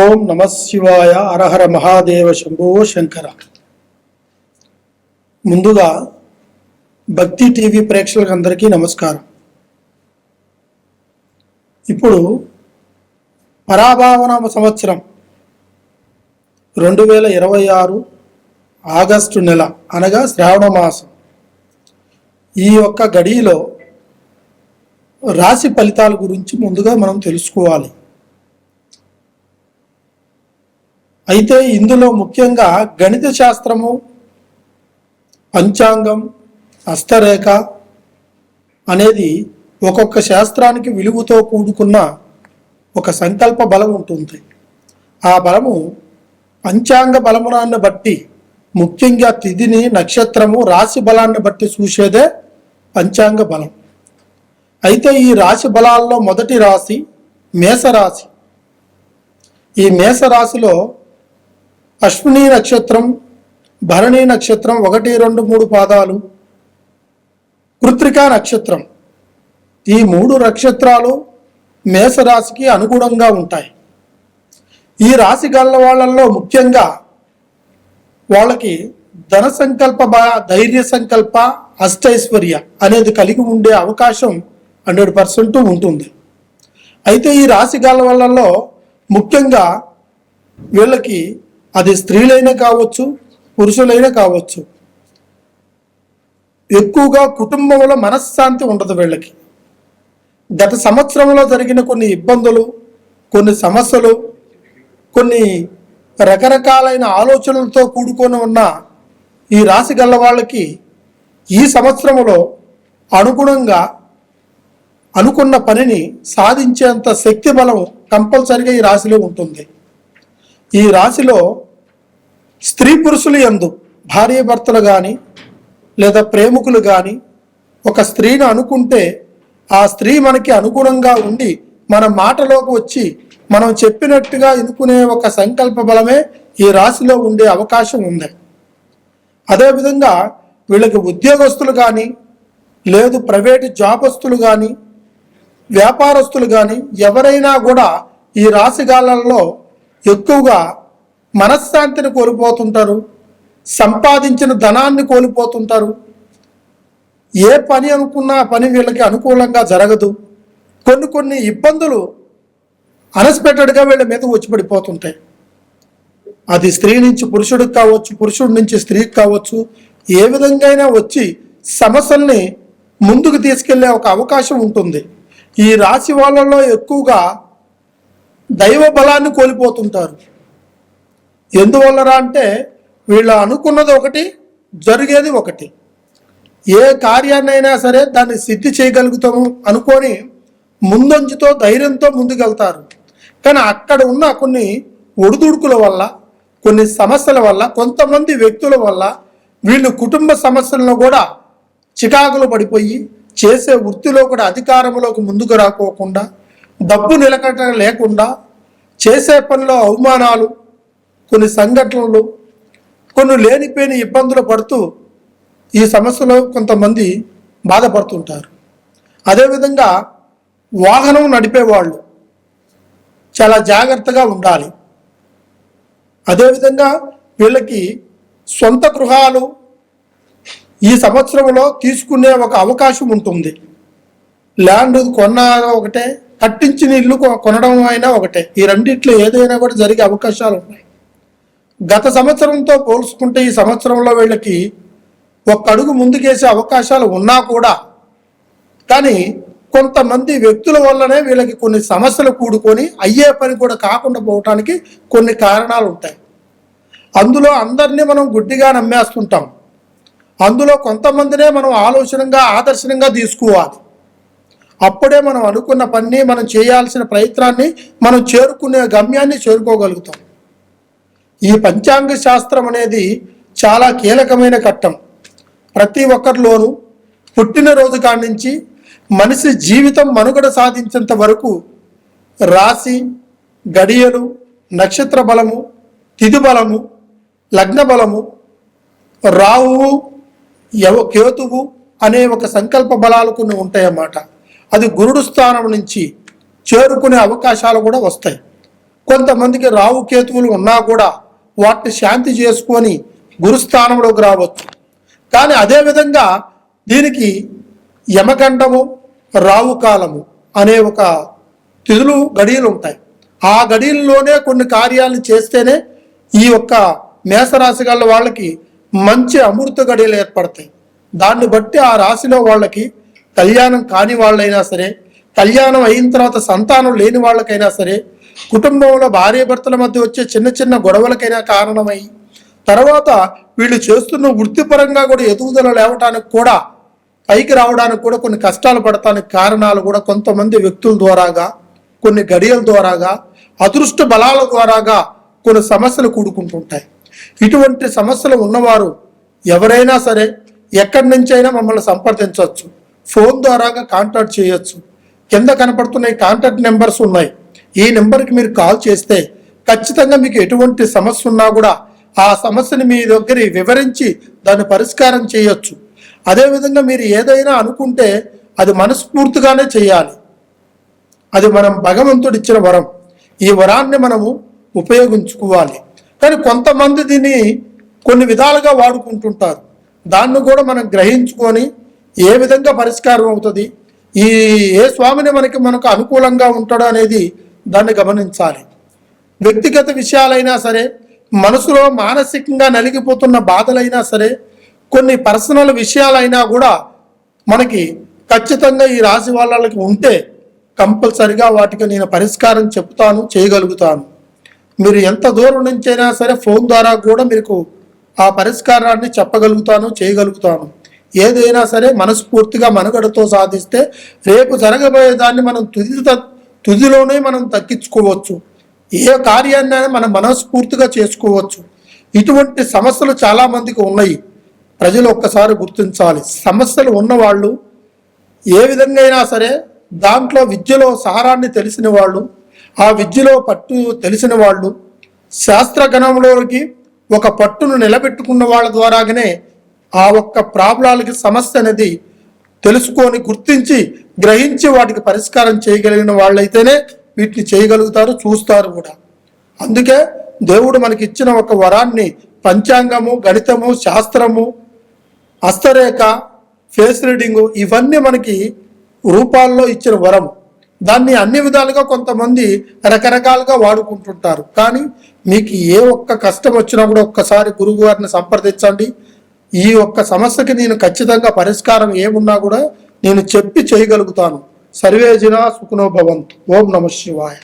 ఓం నమ శివాయ. హరహర మహాదేవ శంభో శంకర. ముందుగా భక్తి టీవీ ప్రేక్షకులకు అందరికీ నమస్కారం. ఇప్పుడు పరాభావన సంవత్సరం 2026 ఆగస్టు నెల అనగా శ్రావణ మాసం ఈ యొక్క గడిలో రాశి ఫలితాల గురించి ముందుగా మనం తెలుసుకోవాలి. అయితే ఇందులో ముఖ్యంగా గణిత శాస్త్రము, పంచాంగం, హస్తరేఖ అనేది ఒక్కొక్క శాస్త్రానికి విలువతో కూడుకున్న ఒక సంకల్ప బలం ఉంటుంది. ఆ బలము పంచాంగ బలమునాన్ని బట్టి, ముఖ్యంగా తిథిని, నక్షత్రము, రాశి బలాన్ని బట్టి చూసేదే పంచాంగ బలం. అయితే ఈ రాశి బలాల్లో మొదటి రాశి మేషరాశి. ఈ మేషరాశిలో అశ్విని నక్షత్రం, భరణి నక్షత్రం 1, 2, 3 పాదాలు, కృత్తికా నక్షత్రం, ఈ 3 నక్షత్రాలు మేషరాశికి అనుగుణంగా ఉంటాయి. ఈ రాశి గల వాళ్ళల్లో ముఖ్యంగా వాళ్ళకి ధన సంకల్ప, ధైర్య సంకల్ప, అష్టైశ్వర్య అనేది కలిగి ఉండే అవకాశం 100% ఉంటుంది. అయితే ఈ రాశి గల వాళ్ళల్లో ముఖ్యంగా వీళ్ళకి అది స్త్రీలైనా కావచ్చు, పురుషులైనా కావచ్చు, ఎక్కువగా కుటుంబంలో మనశ్శాంతి ఉండదు వీళ్ళకి. గత సంవత్సరంలో జరిగిన కొన్ని ఇబ్బందులు, కొన్ని సమస్యలు, కొన్ని రకరకాలైన ఆలోచనలతో కూడుకొని ఉన్న ఈ రాశి గల వాళ్ళకి ఈ సంవత్సరంలో అనుగుణంగా అనుకున్న పనిని సాధించేంత శక్తి బలం కంపల్సరిగా ఈ రాశిలో ఉంటుంది. ఈ రాశిలో స్త్రీ పురుషులు యందు, భార్యాభర్తలు కానీ లేదా ప్రేమికులు కానీ ఒక స్త్రీని అనుకుంటే ఆ స్త్రీ మనకి అనుగుణంగా ఉండి మన మాటలోకి వచ్చి మనం చెప్పినట్టుగా ఎన్నుకునే ఒక సంకల్ప బలమే ఈ రాశిలో ఉండే అవకాశం ఉంది. అదేవిధంగా వీళ్ళకి ఉద్యోగస్తులు కానీ, లేదు ప్రైవేటు జాబస్తులు కానీ, వ్యాపారస్తులు కానీ ఎవరైనా కూడా ఈ రాశిగాలలో ఎక్కువగా మనశ్శాంతిని కోల్పోతుంటారు, సంపాదించిన ధనాన్ని కోల్పోతుంటారు. ఏ పని అనుకున్నా పని వీళ్ళకి అనుకూలంగా జరగదు. కొన్ని ఇబ్బందులు అన్ఎక్స్పెక్టెడ్గా వీళ్ళ మీద వచ్చి పడిపోతుంటాయి. అది స్త్రీ నుంచి పురుషుడికి కావచ్చు, పురుషుడి నుంచి స్త్రీకి కావచ్చు, ఏ విధంగా అయినా వచ్చి సమస్యల్ని ముందుకు తీసుకెళ్లే ఒక అవకాశం ఉంటుంది. ఈ రాశి వాళ్ళలో ఎక్కువగా దైవ బలాన్ని కోల్పోతుంటారు. ఎందువల్లరా అంటే వీళ్ళు అనుకున్నది ఒకటి, జరిగేది ఒకటి. ఏ కార్యాన్నైనా సరే దాన్ని సిద్ధి చేయగలుగుతాము అనుకొని ముందంజుతో, ధైర్యంతో ముందుకెళ్తారు. కానీ అక్కడ ఉన్న కొన్ని ఒడిదుడుకుల వల్ల, కొన్ని సమస్యల వల్ల, కొంతమంది వ్యక్తుల వల్ల వీళ్ళు కుటుంబ సమస్యలను కూడా చికాకులు పడిపోయి చేసే వృత్తిలో కూడా అధికారంలోకి ముందుకు రాకోకుండా, డబ్బు నిలకట లేకుండా, చేసే పనిలో అవమానాలు, కొన్ని సంఘటనలు, కొన్ని లేనిపోయిన ఇబ్బందులు పడుతూ ఈ సమస్యలో కొంతమంది బాధపడుతుంటారు. అదేవిధంగా వాహనం నడిపేవాళ్ళు చాలా జాగ్రత్తగా ఉండాలి. అదేవిధంగా వీళ్ళకి సొంత గృహాలు ఈ సంవత్సరంలో తీసుకునే ఒక అవకాశం ఉంటుంది. ల్యాండ్ కొన్న ఒకటే, కట్టించిన ఇల్లు కొనడం అయినా ఒకటే. ఈ రెండిట్లో ఏదైనా కూడా జరిగే అవకాశాలు ఉన్నాయి. గత సంవత్సరంతో పోల్చుకుంటే ఈ సంవత్సరంలో వీళ్ళకి ఒక్క అడుగు ముందుకేసే అవకాశాలు ఉన్నా కూడా, కానీ కొంతమంది వ్యక్తుల వల్లనే వీళ్ళకి కొన్ని సమస్యలు కూడుకొని అయ్యే పని కూడా కాకుండా పోవటానికి కొన్ని కారణాలు ఉంటాయి. అందులో అందరినీ మనం గుడ్డిగా నమ్మేస్తుంటాం. అందులో కొంతమందినే మనం ఆదర్శనంగా తీసుకోవాలి. అప్పుడే మనం అనుకున్న పని, మనం చేయాల్సిన ప్రయత్నాన్ని, మనం చేరుకునే గమ్యాన్ని చేరుకోగలుగుతాం. ఈ పంచాంగ శాస్త్రం అనేది చాలా కీలకమైన ఘట్టం. ప్రతి ఒక్కరిలోనూ పుట్టినరోజు కాడి నుంచి మనిషి జీవితం మనుగడ సాధించేంత వరకు రాశి, గడియలు, నక్షత్ర బలము, తిథి బలము, లగ్న బలము, రాహువు, కేతువు అనే ఒక సంకల్ప బలాలు కొన్ని ఉంటాయన్నమాట. అది గురుడు స్థానం నుంచి చేరుకునే అవకాశాలు కూడా వస్తాయి. కొంతమందికి రావు కేతువులు ఉన్నా కూడా వాటిని శాంతి చేసుకొని గురుస్థానంలోకి రావచ్చు. కానీ అదేవిధంగా దీనికి యమగండము, రావు కాలము అనే ఒక తిథులు గడియలు ఉంటాయి. ఆ గడియల్లోనే కొన్ని కార్యాలను చేస్తేనే ఈ యొక్క మేషరాశి గల వాళ్ళకి మంచి అమృత గడియలు ఏర్పడతాయి. దాన్ని బట్టి ఆ రాశిలో వాళ్ళకి కళ్యాణం కాని వాళ్ళైనా సరే, కళ్యాణం అయిన తర్వాత సంతానం లేని వాళ్ళకైనా సరే, కుటుంబంలో భార్యాభర్తల మధ్య వచ్చే చిన్న చిన్న గొడవలకైనా కారణమై తర్వాత వీళ్ళు చేస్తున్న వృత్తిపరంగా కూడా ఎదుగుదల లేవటానికి కూడా, పైకి రావడానికి కూడా కొన్ని కష్టాలు పడటానికి కారణాలు కూడా కొంతమంది వ్యక్తుల ద్వారాగా, కొన్ని గడియల ద్వారాగా, అదృష్ట బలాల ద్వారాగా కొన్ని సమస్యలు కూడుకుంటుంటాయి. ఇటువంటి సమస్యలు ఉన్నవారు ఎవరైనా సరే ఎక్కడి నుంచైనా మమ్మల్ని సంప్రదించవచ్చు. ఫోన్ ద్వారాగా కాంటాక్ట్ చేయొచ్చు. కింద కనపడుతున్న ఈ కాంటాక్ట్ నెంబర్స్ ఉన్నాయి. ఈ నెంబర్కి మీరు కాల్ చేస్తే ఖచ్చితంగా మీకు ఎటువంటి సమస్య ఉన్నా కూడా ఆ సమస్యని మీ దగ్గర వివరించి దాన్ని పరిష్కారం చేయొచ్చు. అదేవిధంగా మీరు ఏదైనా అనుకుంటే అది మనస్ఫూర్తిగానే చేయాలి. అది మనం భగవంతుడు ఇచ్చిన వరం. ఈ వరాన్ని మనము ఉపయోగించుకోవాలి. కానీ కొంతమంది దీన్ని కొన్ని విధాలుగా వాడుకుంటుంటారు. దాన్ని కూడా మనం గ్రహించుకొని ఏ విధంగా పరిష్కారం అవుతుంది, ఏ స్వామిని మనకు అనుకూలంగా ఉంటాడో అనేది దాన్ని గమనించాలి. వ్యక్తిగత విషయాలైనా సరే, మనసులో మానసికంగా నలిగిపోతున్న బాధలైనా సరే, కొన్ని పర్సనల్ విషయాలైనా కూడా మనకి ఖచ్చితంగా ఈ రాశి వాళ్ళకి ఉంటే కంపల్సరిగా వాటికి నేను పరిష్కారం చెప్తాను, చేయగలుగుతాను. మీరు ఎంత దూరం నుంచైనా సరే ఫోన్ ద్వారా కూడా మీకు ఆ పరిష్కారాన్ని చెప్పగలుగుతాను, చేయగలుగుతాను. ఏదైనా సరే మనస్ఫూర్తిగా మనుగడతో సాధిస్తే రేపు జరగబోయేదాన్ని మనం తుదిలోనే మనం తగ్గించుకోవచ్చు. ఏ కార్యాన్ని మనం మనస్ఫూర్తిగా చేసుకోవచ్చు. ఇటువంటి సమస్యలు చాలామందికి ఉన్నాయి. ప్రజలు ఒక్కసారి గుర్తించాలి. సమస్యలు ఉన్నవాళ్ళు ఏ విధంగా అయినా సరే దాంట్లో విద్యలో సారాన్ని తెలిసిన వాళ్ళు, ఆ విద్యలో పట్టు తెలిసిన వాళ్ళు, శాస్త్రగణంలోకి ఒక పట్టును నిలబెట్టుకున్న వాళ్ళ ద్వారాగానే ఆ ఒక్క ప్రాబ్లాలకి సమస్య అనేది తెలుసుకొని, గుర్తించి, గ్రహించి వాటికి పరిష్కారం చేయగలిగిన వాళ్ళైతేనే వీటిని చేయగలుగుతారు, చూస్తారు కూడా. అందుకే దేవుడు మనకి ఇచ్చిన ఒక వరాన్ని పంచాంగము, గణితము, శాస్త్రము, హస్తరేఖ, ఫేస్ రీడింగు ఇవన్నీ మనకి రూపాల్లో ఇచ్చిన వరం. దాన్ని అన్ని విధాలుగా కొంతమంది రకరకాలుగా వాడుకుంటుంటారు. కానీ మీకు ఏ ఒక్క కష్టం వచ్చినా కూడా ఒక్కసారి గురువు గారిని సంప్రదించండి. ఈ ఒక్క సమస్యకి నేను ఖచ్చితంగా పరిష్కారం ఏమున్నా కూడా నేను చెప్పి చేయగలుగుతాను. సర్వేజన సుఖనో భవంతు. ఓం నమః శివాయ.